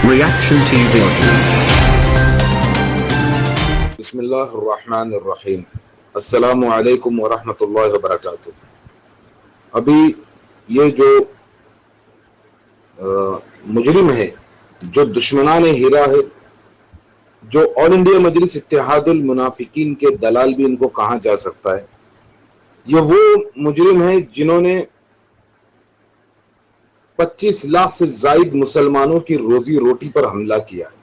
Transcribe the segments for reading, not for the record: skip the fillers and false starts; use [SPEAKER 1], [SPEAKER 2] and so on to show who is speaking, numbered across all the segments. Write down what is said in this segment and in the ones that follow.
[SPEAKER 1] Reaction TV.
[SPEAKER 2] बिस्मिल्लाहिर्रहमानिर्रहीम। अस्सलामु अलैकुम वरहमतुल्लाहि वबरकातुहू। अभी ये जो मुजरिम है, जो दुश्मनान हीरा है, जो ऑल इंडिया मजलिस इत्तेहादुल मुनाफिकीन के दलाल भी इनको कहा जा सकता है, ये वो मुजरिम है जिन्होंने 25 लाख से जायद मुसलमानों की रोजी रोटी पर हमला किया है।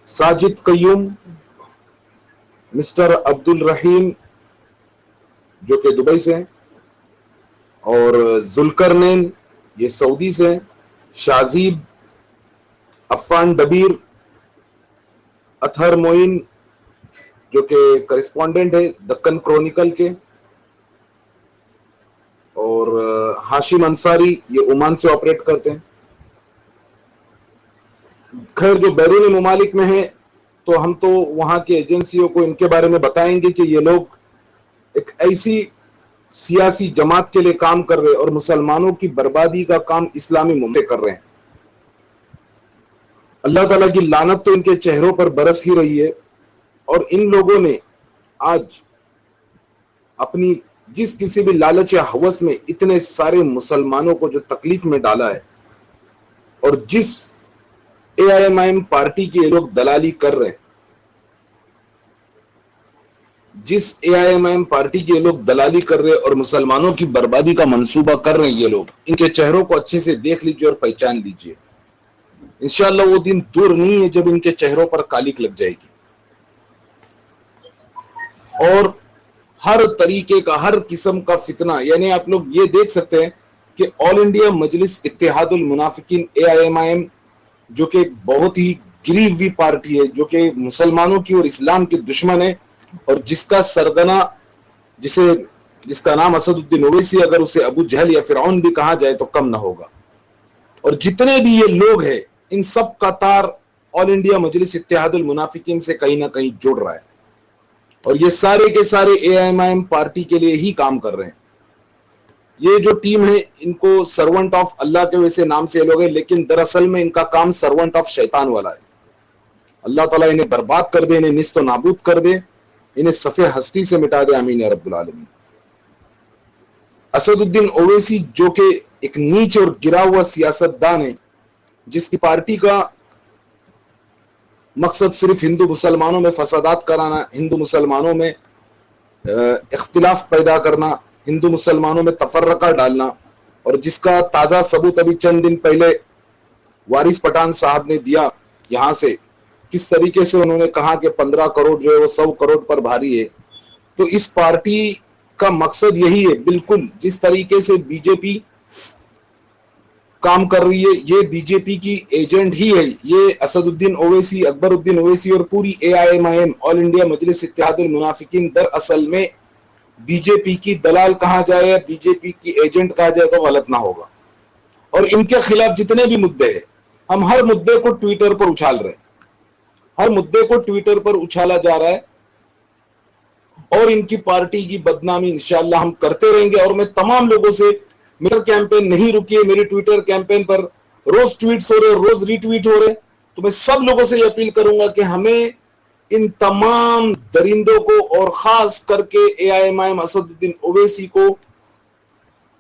[SPEAKER 2] साजिद कयूम, मिस्टर अब्दुल रहीम जो कि दुबई से हैं, और जुल्करनैन ये सऊदी से हैं, शाजीब, अफ़ान डबीर, अतहर मोइन जो कि करेस्पॉन्डेंट है दक्कन क्रॉनिकल के, और हाशिम अंसारी ये ओमान से ऑपरेट करते हैं। खैर जो बैरून मुमालिक में है तो हम तो वहां की एजेंसियों को इनके बारे में बताएंगे कि ये लोग एक ऐसी सियासी जमात के लिए काम कर रहे हैं और मुसलमानों की बर्बादी का काम इस्लामी मुल्क कर रहे हैं। अल्लाह ताला की लानत तो इनके चेहरों पर बरस ही रही है, और इन लोगों ने आज अपनी जिस किसी भी लालच या हवस में इतने सारे मुसलमानों को जो तकलीफ में डाला है, और जिस AIMIM पार्टी की ये लोग दलाली कर रहे हैं, जिस AIMIM पार्टी के लोग दलाली कर रहे हैं और मुसलमानों की बर्बादी का मंसूबा कर रहे हैं ये लोग, इनके चेहरों को अच्छे से देख लीजिए और पहचान लीजिए। इंशाअल्लाह वो दिन दूर नहीं है जब इनके चेहरों पर कालिक लग जाएगी, और हर तरीके का, हर किस्म का फितना, यानी आप लोग ये देख सकते हैं कि ऑल इंडिया मजलिस इत्तेहादुल मुनाफिकीन AIMIM जो कि बहुत ही गिरी हुई पार्टी है, जो कि मुसलमानों की और इस्लाम की दुश्मन है, और जिसका सरगना जिसका नाम असदुद्दीन ओवैसी, अगर उसे अबू जहल या फिरौन भी कहा जाए तो कम ना होगा। और जितने भी ये लोग हैं, इन सब का तार ऑल इंडिया मजलिस इत्तेहादुल मुनाफिकीन से कहीं ना कहीं जुड़ रहा है, और ये सारे के सारे AIMIM पार्टी के लिए ही काम कर रहे हैं। ये जो टीम है, इनको सर्वेंट ऑफ अल्लाह के वैसे नाम से लोग हैं, लेकिन दरअसल में इनका काम सर्वेंट ऑफ शैतान वाला है। अल्लाह ताला इन्हें बर्बाद कर दे, इन्हें निस्तो नाबूद कर दे, इन्हें सफे हस्ती से मिटा दे, आमीन या रब्बुल आलमीन। असदुद्दीन ओवैसी जो कि एक नीच और गिरा हुआ सियासतदान है, जिसकी पार्टी का मकसद सिर्फ हिंदू मुसलमानों में फसादात कराना, हिंदू मुसलमानों में इख्तिलाफ पैदा करना, हिंदू मुसलमानों में तफर्रका डालना, और जिसका ताजा सबूत अभी चंद दिन पहले वारिस पठान साहब ने दिया यहां से, किस तरीके से उन्होंने कहा कि 15 करोड़ जो है वो 100 करोड़ पर भारी है। तो इस पार्टी का मकसद यही है, बिल्कुल जिस तरीके से बीजेपी काम कर रही है, ये बीजेपी की एजेंट ही है। ये असदुद्दीन ओवैसी, अकबरुद्दीन ओवैसी और पूरी AIMIM ऑल इंडिया मजलिस इत्तेहादुल मुनाफिकीन दरअसल में बीजेपी की दलाल कहा जाए या बीजेपी की एजेंट कहा जाए तो गलत ना होगा। और इनके खिलाफ जितने भी मुद्दे हैं, हम हर मुद्दे को ट्विटर पर उछाल रहे हैं, हर मुद्दे को ट्विटर पर उछाला जा रहा है, और इनकी पार्टी की बदनामी इंशाअल्लाह हम करते रहेंगे। और मैं तमाम लोगों से, मेरा कैंपेन नहीं रुकी है, मेरी ट्विटर कैंपेन पर रोज ट्वीट्स हो रहे, रोज रीट्वीट हो रहे, तो मैं सब लोगों से यह अपील करूंगा कि हमें इन तमाम दरिंदों को, और खास करके AIMIM असदुद्दीन ओवैसी को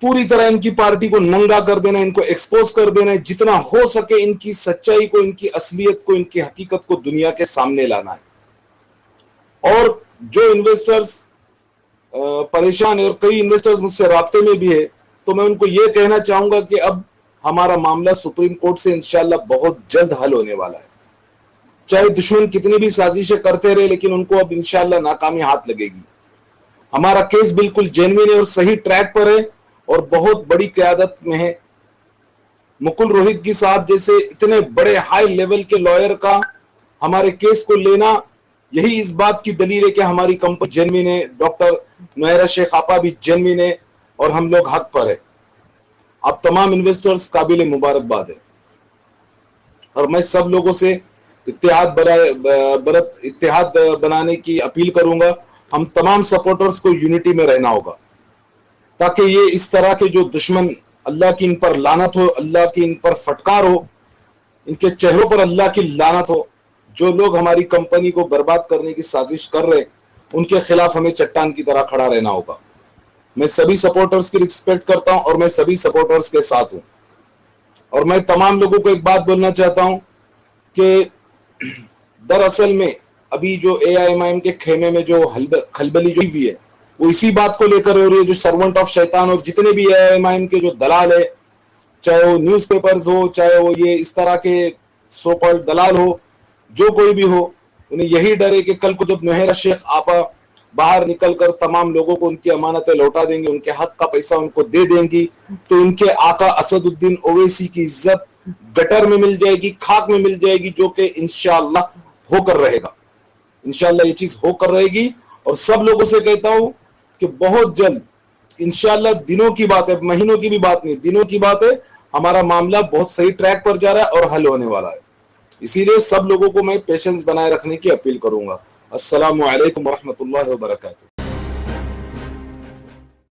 [SPEAKER 2] पूरी तरह इनकी पार्टी को नंगा कर देना, इनको एक्सपोज कर देना है, जितना हो सके इनकी सच्चाई को, इनकी असलियत को, इनकी हकीकत को दुनिया के सामने लाना है। और जो इन्वेस्टर्स परेशान है, और कई इन्वेस्टर्स मुझसे राब्ते में भी है, तो मैं उनको यह कहना चाहूंगा कि अब हमारा मामला सुप्रीम कोर्ट से इंशाअल्लाह बहुत जल्द हल होने वाला है। चाहे दुश्मन कितनी भी साजिशें करते रहे, लेकिन उनको अब इंशाअल्लाह नाकामी हाथ लगेगी। हमारा केस बिल्कुल जेन्युइन है और सही ट्रैक पर है, और बहुत बड़ी क़यादत में है। मुकुल रोहितगी साहब जैसे इतने बड़े हाई लेवल के लॉयर का हमारे केस को लेना, यही इस बात की दलील है कि हमारी कंपनी जेन्युइन है, डॉक्टर नोएरा शेख आपा भी जेन्युइन है, और हम लोग हक पर है। आप तमाम इन्वेस्टर्स काबिल मुबारकबाद है, और मैं सब लोगों से इत्तेहाद बनाने की अपील करूंगा। हम तमाम सपोर्टर्स को यूनिटी में रहना होगा, ताकि ये इस तरह के जो दुश्मन, अल्लाह की इन पर लानत हो, अल्लाह की इन पर फटकार हो, इनके चेहरों पर अल्लाह की लानत हो। जो लोग हमारी कंपनी को बर्बाद करने की साजिश कर रहे, उनके खिलाफ हमें चट्टान की तरह खड़ा रहना होगा। मैं सभी सपोर्टर्स की रिस्पेक्ट करता हूं और मैं सभी सपोर्टर्स के साथ हूं। और मैं तमाम लोगों को एक बात बोलना चाहता हूं कि दरअसल में अभी जो एआईएमआईएम के खेमे में जो खलबली जो हुई है, वो इसी बात को लेकर हो रही है। जो सर्वेंट ऑफ शैतान और जितने भी एआईएमआईएम के जो दलाल है, चाहे वो न्यूज़पेपर्स हो, चाहे वो ये इस तरह के सो कॉल्ड दलाल हो, जो कोई भी हो, उन्हें यही डर है कि कल को जब नौहेरा शेख आपा बाहर निकलकर तमाम लोगों को उनकी अमानतें लौटा देंगे, उनके हक का पैसा उनको दे देंगी, तो उनके आका असदुद्दीन ओवैसी की इज्जत गटर में मिल जाएगी, खाक में मिल जाएगी, जो कि इंशाअल्लाह होकर रहेगा। इंशाअल्लाह ये चीज होकर रहेगी। और सब लोगों से कहता हूं कि बहुत जल्द इंशाअल्लाह, दिनों की बात है, महीनों की भी बात नहीं, दिनों की बात है, हमारा मामला बहुत सही ट्रैक पर जा रहा है और हल होने वाला है। इसीलिए सब लोगों को मैं पेशेंस बनाए रखने की अपील करूंगा। अस्सलामु अलैकुम वरहमतुल्लाहि वबरकातुहू।